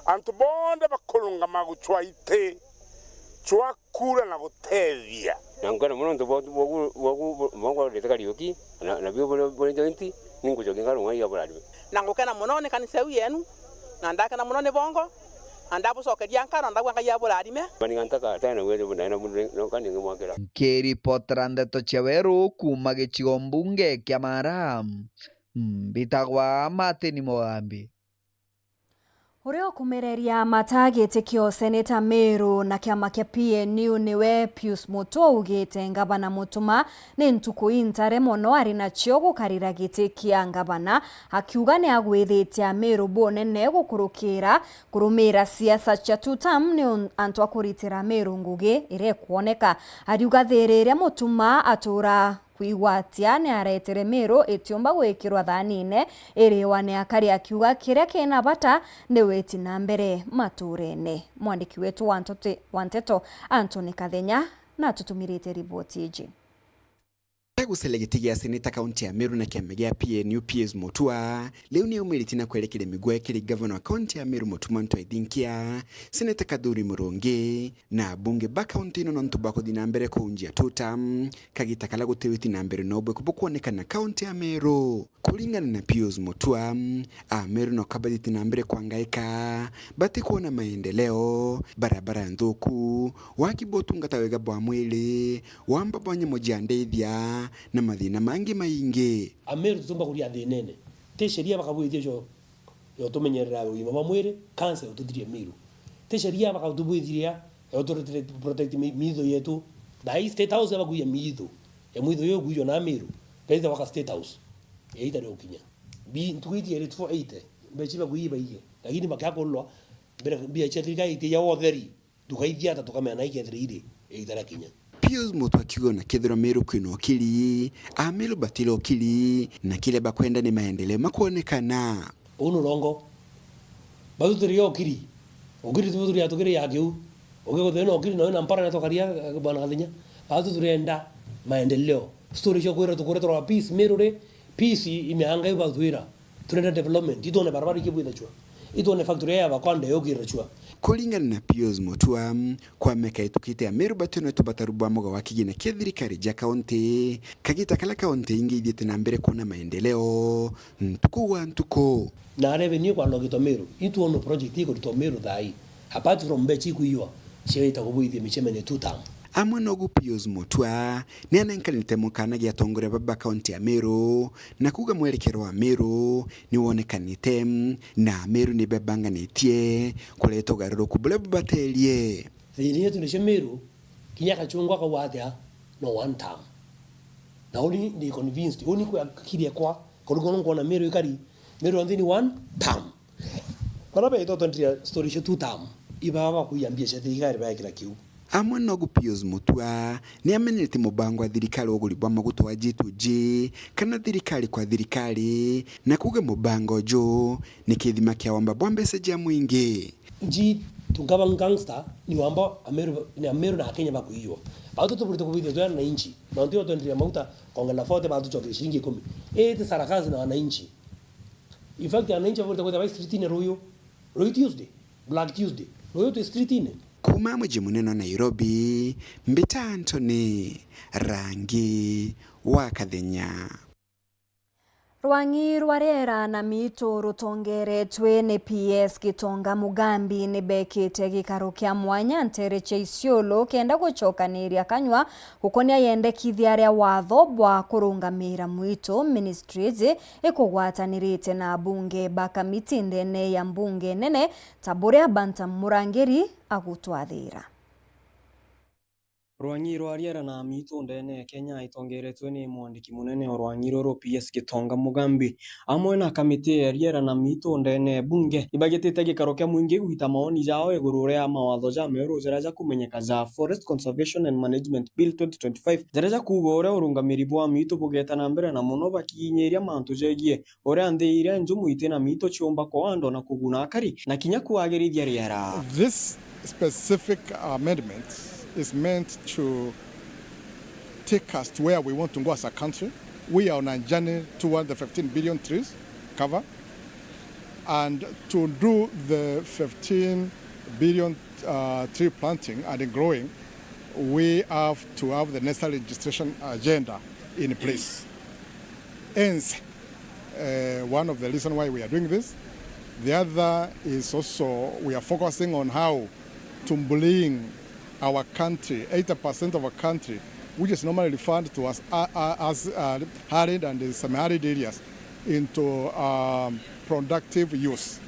antu bonde bakulunga maguchwa ite chwa kura na gutevya nangana muno ntu bongo de Kariuki na bio bole jointi ningu joginga runga ya buladi nangukena muno ne kanisa yenu na ndakana muno ne Bongo andapo sokeria nkara ndabwanga ya buladi me baningantaka tena wewe bunaina mundu no kani ngimwakira Keripotrande tocheweru kuma gicigo mbunge kia Mara bitagwa Martin Mogambi. Urio kumereria matagite kio Senator Meru na kiama kia PNU niwe Pius Mutua ugite ngabana mutuma ni ntuku intare mono ari na cio gukarira gite kia ngabana akiuga ni agwithitia Meru bonene gukurukira kurumira siasa cia tutam ni antu akuritira Meru ngugi ire kuoneka ariuga thirire mutuma atura kuigwatia ni aretere Meru itiomba gwikirwa thanine iriwane akari akiuga kiria kina bata ni weti na mbere maturene. Mwandiki wetu Wanteto Anthony Kathenya na tutumirite ripoti iji. Gusele giti gia seneta kaunti ya Meru na kiama gia PNU Pius Mutua leo ni umiritina kwelekele migwe kile governor wa kaunti ya Meru Mutuma Nto Idinkia seneta Kaduri Muronge na bunge ba kaunti no nontu bako dinambere ko unjia tutam kagita kala gutewiti nambere no bwe kubokuoneka na kaunti ya Meru kulingana na Pius Mutua Meru no kabaditi nambere kwangaika bati kuona maendeleo barabara ndoku wakibotunga tawega bwa mwili wamba bwanye mojiandeithia na mathina mangi maingi. Ameru tumba kuria thinene te sheria bakabwithia jo yo tumenyerera ugima wa mwiri cancer ututhirie Meru te sheria bakatubwithiria yo tu protect mitho yetu dai state house bakuya mitho ya mitho yo guyo na Meru kaitha waka state house eita ndo kinya bi ntuitie ri 280 bechi bakuiba iye lakini bakakolwa mbere bia chetrika ite ya otheri tukaithia ta tukamena ikethire ire eita kinya. Pius Mutua akiuga na kethira Meru kwina okili Meru batilo okili na kile bakwenda ni maendeleo makuonekana uno longo batutiri okili ogiri tuturi atugire yagiu ogego theno okili na mpara na tokaria bwana Kathinya batuturenda maendeleo story sho kwera tukore twa peace Meru re peace imeanga ibathwira turenda development itone barabara ikibwitha chwa itone factory ya bakonde yogira chwa kulingana na Pius Mutua kwa meka itukite Meru batino tubatarubwa moga wakigina kethirikari ja county kagita kala county ingi idite na mbere kuna maendeleo ntuko na revenue kwa logito Meru itu ono project iko to Meru dai apart from bechi kuiwa sheita kubuithia michemene tutam Amwenogu Pius Mutua ni anenkanite mukana gya tongore baba county ya Meru na kuga mwelekero wa Meru ni wonekanite na Meru ni bebanganitie kuleto gariro kubule batelie thini yetu ni Meru kinyaka chungwa kwa watia no one time na uli ni convinced uni kwa kiria kwa korugono kwa na Meru ikari Meru andini one time barabe ito ntria story sho two time ibaba kuyambia shethigari ba kila kiu Amwenogu Pius Mutua ni amenete mubango wa thirikari ogulibwa maguto wa G2G kana thirikari kwa thirikari na kuga mubango jo ni kithima kia wamba bwambese ja mwingi G tungaba gangster ni wamba Meru na Kenya bakuiyo batu tupulito kubidhi tuya na inchi na ndio tuendelea mauta kongela fote batu choke shilingi 10 eti sarakazi na wananchi in fact wananchi wao kwa street ni Royo Tuesday Black Tuesday Royo to street ni kuma mji munene Nairobi Mbita Anthony Rangi wa Kathinya Rwangi rwarera na mito rutongeretwe ni PS Gitonga Mugambi ni bekite gikaro kia mwanya ntereche Isiolo kenda guchokaniria kanywa hukonia yendekithia aria watho bwa kurungamira mwito ministries ikugwatanirite na bunge bakamiti ndene ya mbunge nene Taburia Banta Murangeri agutwathira Rwangi rwariera na mito ndene Kenya itongeretwe ni mwandiki munene wa Rwangi roro PS Gitonga Mugambi amwe na kamiti yariera na mito ndene bunge ibagitite gikaro kia mwingi guhita maoni jao iguru ria mawatho ja Meru ziraja kumenyeka za Forest Conservation and Management Bill 2025 ziraja kugore urungamiri bwa mito bugeta na mbere na muno bakinyeria mantu jegie ore andeire njumu itena mito chiomba kwa ando na kuguna akari na kinya kuagirithia riera. This specific amendment is meant to take us to where we want to go as a country. We are on a journey toward the 15 billion trees cover. And to do the 15 billion tree planting and growing, we have to have the necessary registration agenda in place. Hence, one of the reasons why we are doing this. The other is also we are focusing on how to bring our country, 80% of our country, which is normally referred to as arid and semi-arid areas, into productive use.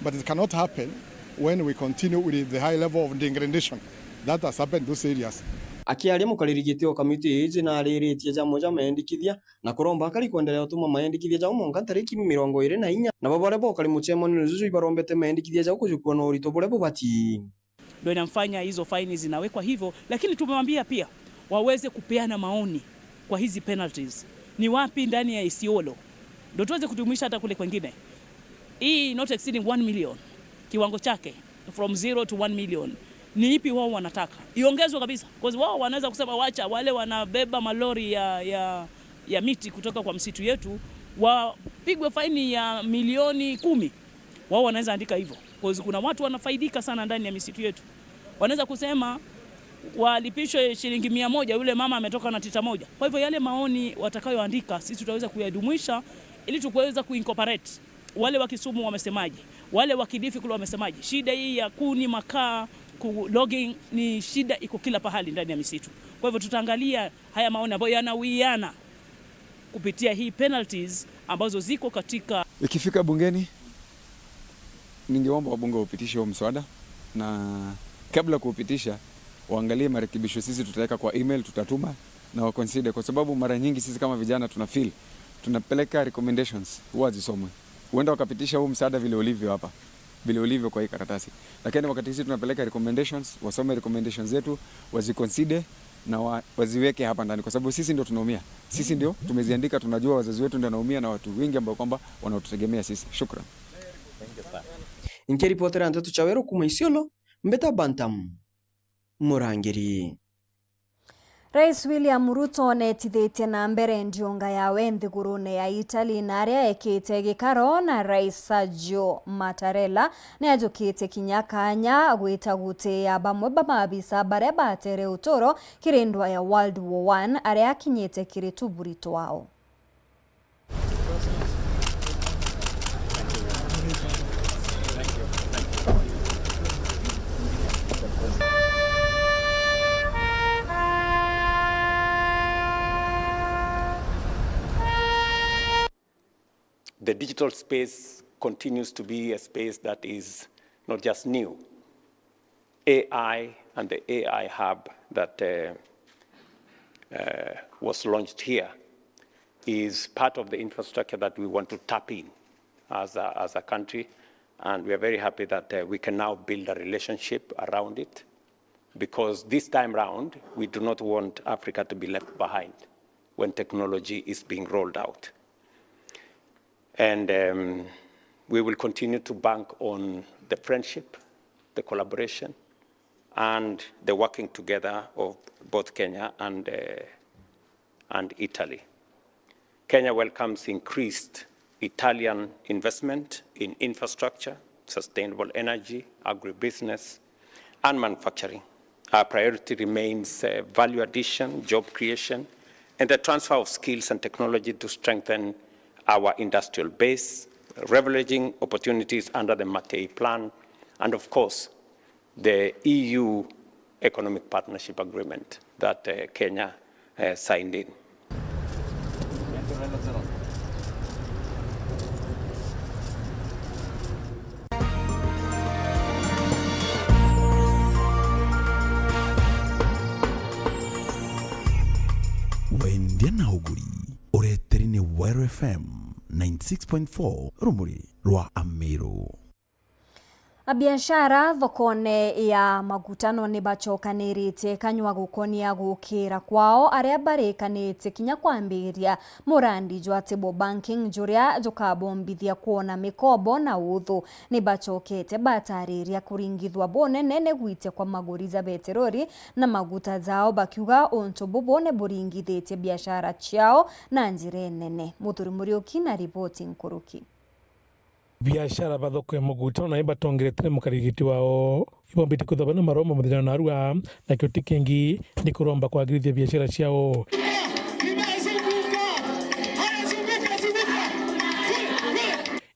But it cannot happen when we continue with the high level of degradation that has happened in those areas. Akiaria mukaririgite o kamiti iji na ariritie jamwe ja maendikithia na kuromba akari kuendelea utuma maendikithia ja monga tariki 24 na babare bokari muchemoni nuzuzu ibarombete maendikithia ja kujukua no urito bure bubati ndio inamfanya hizo faini zinawekwa hivyo, lakini tumemwambia pia waweze kupeana maoni kwa hizi penalties. Ni wapi ndani ya Isiolo ndio tuweze kutumisha hata kule kwingine. Hii not exceeding 1 million kiwango chake from 0 to 1 million. Ni ipi wao wanataka? Iongezwe kabisa. Kwa sababu wao wanaweza kusema wacha wale wanabeba malori ya miti kutoka kwa msitu yetu wapigwe faini ya milioni 10. Wao wanaweza andika hivyo. Kwa sababu kuna watu wanafaidika sana ndani ya misitu yetu. Wanaweza kusema walipishwe shilingi 100 yule mama ametoka na tita moja. Kwa hivyo yale maoni watakayoandika sisi tutaweza kuyadumisha ili tuweze kuincorporate. Wale wa Kisumu wamesemaje? Wale wa Kilifi kule wamesemaje? Shida hii ya kuni, makaa, logging ni shida iko kila pahali ndani ya misitu. Kwa hivyo tutaangalia haya maoni ambayo yanawiana kupitia hii penalties ambazo ziko katika. Ikifika bungeni ningeomba wabunge wapitishe huo mswada, na kabla kuupitisha waangalie marekebisho sisi tutaweka kwa email, tutatuma na wa consider, kwa sababu mara nyingi sisi kama vijana tunapeleka recommendations huwa zisomwe. Huenda wakapitisha huu mswada vile ulivyo hapa, vile ulivyo kwa hii karatasi, lakini wakati sisi tunapeleka recommendations, wasome recommendations zetu, waziconsider na waziweke hapa ndani, kwa sababu sisi ndio tunaumia. Sisi ndio tumeziandika, tunajua wazazi wetu ndio wanaumia na watu wengi ambao kwamba wanaotutegemea sisi. Shukran. Nikiripotera Nteto Chawero kuma Isiolo, Mbeta Bantam Murangiri. Rais William Ruto netithitie na mbere ndionga yawe nthigurune ya Italy na aria ekite gikaro na Rais Sergio Mattarella nejukite kinya kanya gwita gutia bamwe bamabisa baria batere utoro kirindwa ya World War I aria kinyite kiritu burito wao. The digital space continues to be a space that is not just new. AI and the AI hub that was launched here is part of the infrastructure that we want to tap in as a country. And we are very happy that we can now build a relationship around it, because this time round, we do not want Africa to be left behind when technology is being rolled out. And we will continue to bank on the friendship, the collaboration, and the working together of both Kenya and Italy. Kenya welcomes increased Italian investment in infrastructure, sustainable energy, agribusiness, and manufacturing. Our priority remains value addition, job creation, and the transfer of skills and technology to strengthen our industrial base, leveraging opportunities under the Mattei Plan, and of course, the EU Economic Partnership Agreement that Kenya signed in. Wendiana Uguri, Oreterine Wire FM 96.4 Rumuri Rwa Amero. Biashara thokone ya magutano ni bacokanirite kanywa gukonia gukira kwao aria barikanite kinya kwambiria murandi jwa table banking juria jukabombithia kuona mikobo na uthu ni bacokete batariria kuringithwa bonene ne gwite kwa maguri za beterori na maguta zao bakiuga onto bubone buringithite biashara ciao na njire nene. Muthuri Muriuki na reporting Nkuruki. Biashara bathoko ya mugutano na ibatongerete mukarigiti wao ibombite kuthabana maroma muthenya na arua na kyo kengi ni kuromba kwagirithia biashara ciao.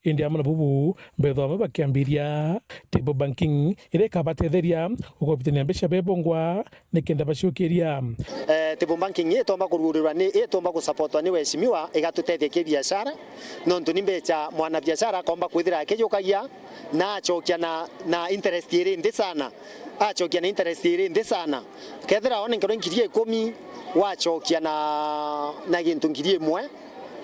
India mana bubu betho bakiambiria table banking ire kabatetheria ukobitania mbeca bebongwa nikenda baciokeria table banking itomba kururirwa ni itomba gusupportwa ni weshimiwa igatuteithia ki biashara nontu ni mbeca mwana biashara akomba kwithira akijukagia na achokia na interest iri ndi sana achokia na interest iri ndi sana kethira one ngero ngirie 10 wachokia na gintu ngirie 1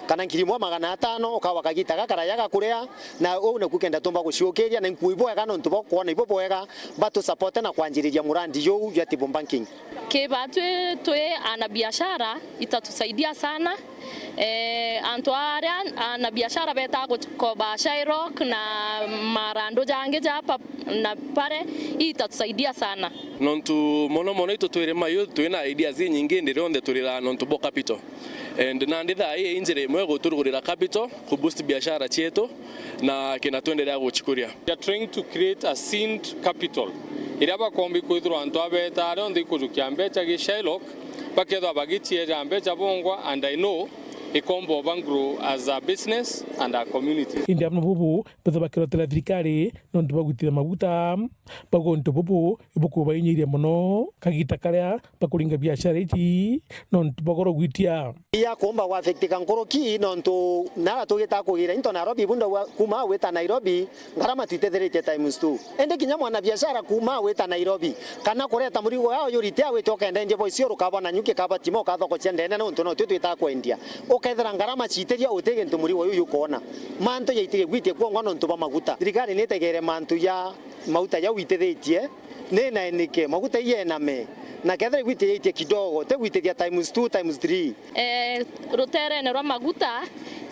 kana nkirimo 500 ukawa kagita gakaraya gakurea na une kukenda tomba guciokeria na nkuibo ega no ntubo kuona ibo boega batu support na kwanjiriria murandi yo ya table banking kebatu twe ana biashara itatusaidia sana Antoaria ana biashara beta ko bashairok na marando jange japa na pare itatusaidia sana nontu mono ito twere mayo twena ideas nyingi ndire onde turira nontu bo capital and na nditha hii injire mwe guturugurira capital ku boost biashara chetu na kina twendelea guchikuria. We are trying to create a seed capital iraba kombi kwithirwa antu abeta ari onde kujukia mbecha gishailok bakethwa bagichie mbecha bongwa, and I know Ikombo grow as a business and a community. India bubu betho bakirotela thirikari no ntubagutira maguta bago ntububu ibuku bainyiria muno kagita karia bakuringa biashara iti no ntubagoro gwitia ya komba wa affectika nkoroki no ntu nara tugita kugira into Nairobi bunda kuma weta Nairobi ngarama twithetherete times 2 ende kinya mwana biashara kuma weta Nairobi kana kureta murigo yao yuritia wetoka ende voice rukabona nyuke kabatimo kathoko chendene no ntu no twita kwendia ukethera ngarama chiteria utege ntu murigo yuyu kona manto yaitire gwitie kwa ngono ntu ba maguta thirikari nitegere mantu ya mauta ya withethetie nina enike maguta yename na kethere gwititie kidogo te gwititia times 2 times 3 rutere rwa maguta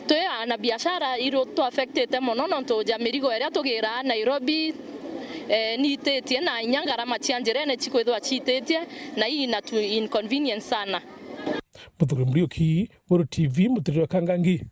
twe na biashara iro to affected mono no to jamirigo eria tugira Nairobi ni tetie na nyangara machianjere ne chikwethwa chitetie na hii na tu inconvenience sana. Muthuri Muriuki, Muru TV, Mutiriro Kangangi.